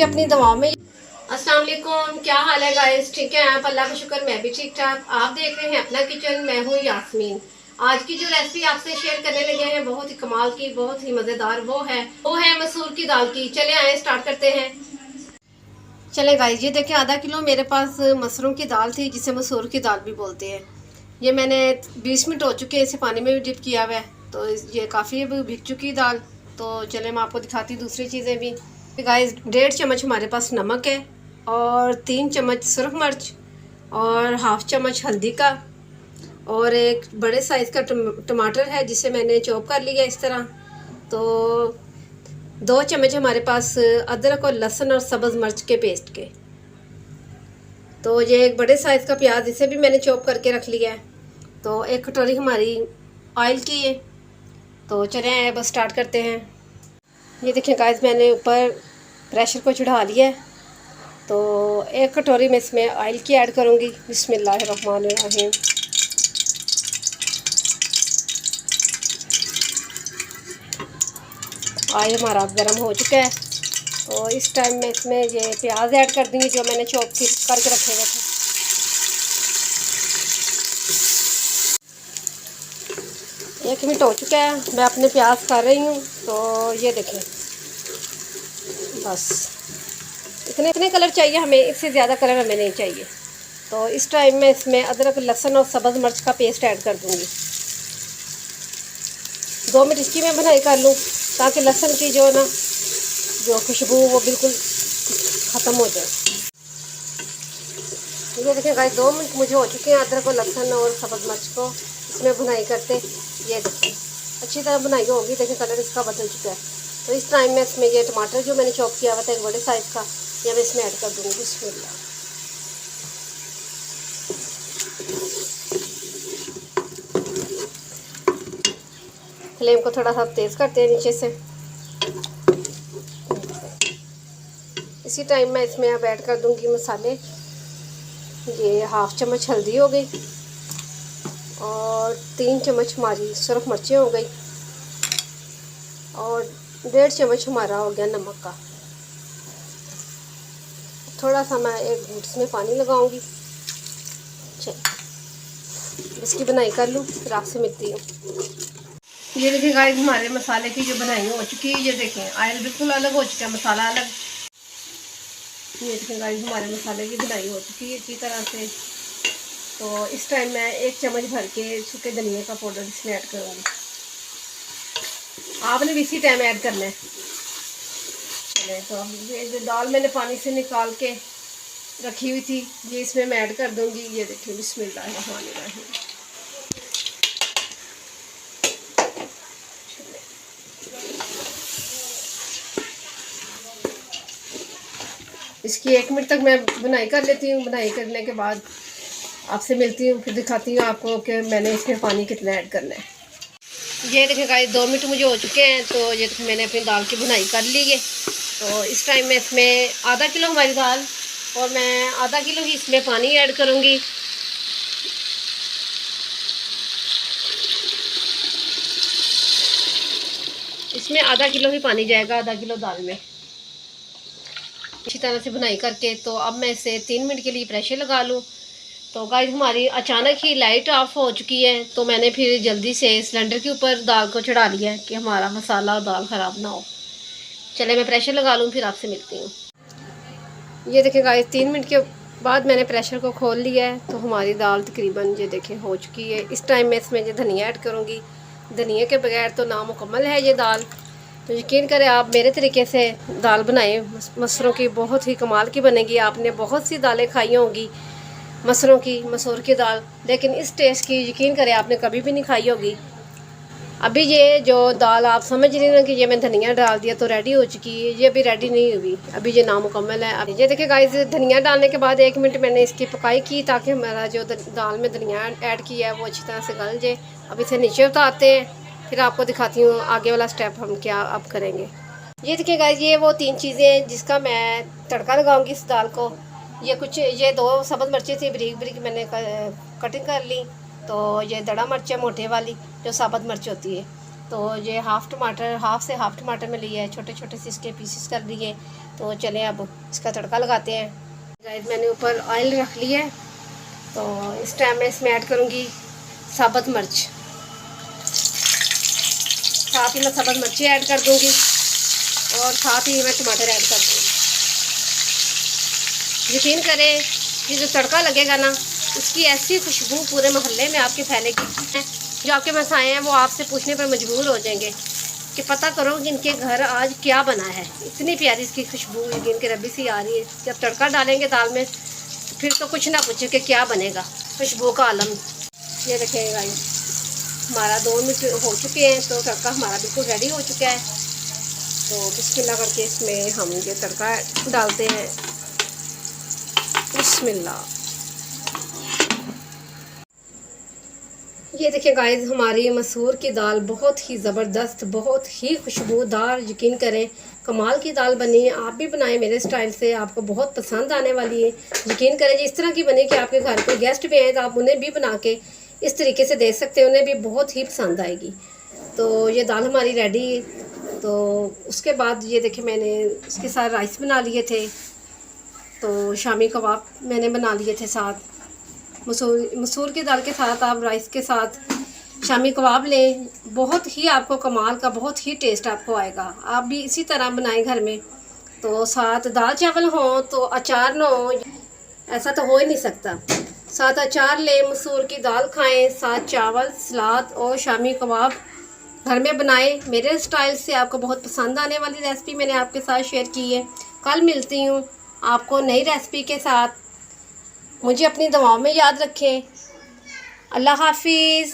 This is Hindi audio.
अपनी दवाओं में। अस्सलाम वालेकुम, क्या हाल है गाइस? ठीक है आप? अल्लाह का शुक्र, मैं भी ठीक ठाक। आप देख रहे हैं अपना किचन, मैं हूँ यास्मीन। आज की जो रेसिपी आपसे शेयर करने लगे हैं बहुत ही कमाल की, बहुत ही मज़ेदार, वो है मसूर की दाल की। चले आए स्टार्ट करते हैं। चले गाइस, ये देखिए आधा किलो मेरे पास मसूरों की दाल थी, जिसे मसूर की दाल भी बोलते हैं। ये मैंने 20 मिनट हो चुके हैं इसे पानी में भी डिप किया हुआ है, तो ये काफ़ी भीग चुकी दाल। तो चले मैं आपको दिखाती हूँ दूसरी चीज़ें भी। गाइस 1.5 चम्मच हमारे पास नमक है, और 3 चम्मच सुरख मिर्च, और हाफ चम्मच हल्दी का, और एक बड़े साइज़ का टमाटर है जिसे मैंने चॉप कर लिया इस तरह। तो 2 चम्मच हमारे पास अदरक और लहसुन और सब्ज़ मिर्च के पेस्ट के। तो ये एक बड़े साइज़ का प्याज, इसे भी मैंने चॉप करके रख लिया है। तो 1 कटोरी हमारी ऑयल की है। तो चलें बस स्टार्ट करते हैं। ये देखिए गाइस, मैंने ऊपर प्रेशर को चढ़ा लिया है। तो 1 कटोरी में इसमें ऑयल की ऐड करूँगी। बिस्मिल्लाहिर्रहमानिर्रहीम। ऑयल हमारा गर्म हो चुका है। तो इस टाइम में इसमें ये प्याज ऐड कर दूँगी जो मैंने चॉप करके रखे हुए थे। 1 मिनट हो चुका है, मैं अपने प्याज कर रही हूँ। तो ये देखें, बस इतने कलर चाहिए हमें, इससे ज़्यादा कलर हमें नहीं चाहिए। तो इस टाइम में इसमें अदरक लहसुन और सब्ज़ मिर्च का पेस्ट ऐड कर दूँगी। 2 मिनट इसकी मैं भुनाई कर लूँ, ताकि लहसुन की जो खुशबू वो बिल्कुल ख़त्म हो जाए। ये देखिए गाइस, 2 मिनट मुझे हो चुके हैं अदरक और लहसुन और सब्ज़ मिर्च को इसमें भुनाई करते। ये देखिए अच्छी तरह भुनाई होगी। देखिए कलर इसका बदल चुका है। तो इस टाइम में इसमें ये टमाटर जो मैंने चॉप किया हुआ था एक बड़े साइज़ का, ये मैं इसमें ऐड कर दूँगी। बिस्मिल्लाह। फ्लेम को थोड़ा सा तेज़ करते हैं नीचे से। इसी टाइम में इसमें अब ऐड कर दूँगी मसाले। ये हाफ चम्मच हल्दी हो गई, और 3 चम्मच हमारी सुरख मिर्चें हो गई, और 1.5 चम्मच हमारा हो गया नमक का। थोड़ा सा मैं एक घूंट इसमें पानी लगाऊंगी। चल इसकी बनाई कर लूँ, फिर आपसे मिलती हूँ। ये देखिए गाइस, हमारे मसाले की जो बनाई हो चुकी है। ये देखें ऑयल बिल्कुल अलग हो चुका है, मसाला अलग। ये देखिए गाइस, हमारे मसाले की बनाई हो चुकी है अच्छी तरह से। तो इस टाइम मैं 1 चम्मच भर के सूखे धनिया का पाउडर इसमें ऐड करूँगी। आपने भी इसी टाइम ऐड करना है। चले तो ये जो दाल मैंने पानी से निकाल के रखी हुई थी, ये इसमें मैं ऐड कर दूँगी। ये देखिए बिस्मिल्लाहिर्रहमानिर्रहीम। इसकी 1 मिनट तक मैं बुनाई कर लेती हूँ। बुनाई करने के बाद आपसे मिलती हूँ, फिर दिखाती हूँ आपको कि मैंने इसमें पानी कितना ऐड करना है। ये देखिए गाइस, 2 मिनट मुझे हो चुके हैं। तो ये देखिए मैंने अपनी दाल की बुनाई कर ली है। तो इस टाइम में इसमें आधा किलो हमारी दाल, और मैं आधा किलो ही इसमें पानी ऐड करूँगी। इसमें आधा किलो ही पानी जाएगा, आधा किलो दाल में। अच्छी तरह से बुनाई करके तो अब मैं इसे 3 मिनट के लिए प्रेशर लगा लूँ। तो गाइस, हमारी अचानक ही लाइट ऑफ हो चुकी है, तो मैंने फिर जल्दी से सिलेंडर के ऊपर दाल को चढ़ा लिया है कि हमारा मसाला और दाल ख़राब ना हो। चले मैं प्रेशर लगा लूँ, फिर आपसे मिलती हूँ। ये देखिए गाइस, 3 मिनट के बाद मैंने प्रेशर को खोल लिया है। तो हमारी दाल तकरीबन ये देखिए हो चुकी है। इस टाइम में इसमें जो धनिया ऐड करूँगी। धनिया के बगैर तो नामुकम्मल है ये दाल। तो यकीन करें आप मेरे तरीके से दाल बनाएं, मसूरों की बहुत ही कमाल की बनेगी। आपने बहुत सी दालें खाई होंगी मसूरों की, मसूर की दाल, लेकिन इस टेस्ट की यकीन करें आपने कभी भी नहीं खाई होगी। अभी ये जो दाल आप समझ रही ना कि ये मैं धनिया डाल दिया तो रेडी हो चुकी है, ये अभी रेडी नहीं हुई, अभी ये नामुकम्मल है। अब ये देखिए गाइस, धनिया डालने के बाद 1 मिनट मैंने इसकी पकाई की, ताकि हमारा जो दाल में धनिया ऐड किया है वो अच्छी तरह से गल जाए। अब इसे नीचे उतारते हैं, फिर आपको दिखाती हूँ आगे वाला स्टेप हम क्या अब करेंगे। ये देखिए गाइस, ये वो 3 चीज़ें हैं जिसका मैं तड़का लगाऊंगी इस दाल को। ये 2 सब्ज़ मिर्चें थी, बारीक बारीक मैंने कटिंग कर ली। तो ये दड़ा मिर्च है मोटे वाली, जो साबुत मिर्च होती है, तो ये हाफ़ से हाफ़ टमाटर में लिए है, छोटे छोटे से इसके पीसेस कर दिए। तो चलें अब इसका तड़का लगाते हैं। गाइस मैंने ऊपर ऑयल रख लिया है, तो इस टाइम में इसमें ऐड करूँगी साबुत मिर्च, साथ ही मैं साबुत मिर्ची ऐड कर दूँगी और साथ ही मैं टमाटर ऐड कर दूँगी। यकीन करें ये जो तड़का लगेगा ना, इसकी ऐसी खुशबू पूरे मोहल्ले में आपके फैलेगी। जो आपके मसाए हैं वो आपसे पूछने पर मजबूर हो जाएंगे कि पता करो कि इनके घर आज क्या बना है। इतनी प्यारी इसकी खुशबू इनके रबी सी आ रही है। जब तड़का डालेंगे दाल में फिर तो कुछ ना पूछे कि क्या बनेगा, खुशबू का आलम। ये देखिएगा, हमारा 2 मिनट हो चुके हैं तो तड़का हमारा बिल्कुल रेडी हो चुका है। तो बिस्मिल्लाह करके इसमें हम ये तड़का डालते हैं। बिस्मिल्लाह। ये देखिए गाइस, हमारी मसूर की दाल बहुत ही ज़बरदस्त, बहुत ही खुशबूदार, यकीन करें कमाल की दाल बनी है। आप भी बनाएं मेरे स्टाइल से, आपको बहुत पसंद आने वाली है। यकीन करें जी इस तरह की बनी कि आपके घर कोई गेस्ट भी आए तो आप उन्हें भी बना के इस तरीके से दे सकते हैं, उन्हें भी बहुत ही पसंद आएगी। तो ये दाल हमारी रेडी है। तो उसके बाद ये देखिए मैंने उसके साथ राइस बना लिए थे, तो शामी कबाब मैंने बना लिए थे साथ। मसूर की दाल के साथ आप राइस के साथ शामी कबाब लें, बहुत ही आपको कमाल का, बहुत ही टेस्ट आपको आएगा। आप भी इसी तरह बनाएं घर में। तो साथ दाल चावल हो तो अचार ना हो, ऐसा तो हो ही नहीं सकता। साथ अचार लें, मसूर की दाल खाएं, साथ चावल, सलाद और शामी कबाब घर में बनाएं मेरे स्टाइल से। आपको बहुत पसंद आने वाली रेसिपी मैंने आपके साथ शेयर की है। कल मिलती हूँ आपको नई रेसिपी के साथ। मुझे अपनी दुआओं में याद रखें। अल्लाह हाफिज़।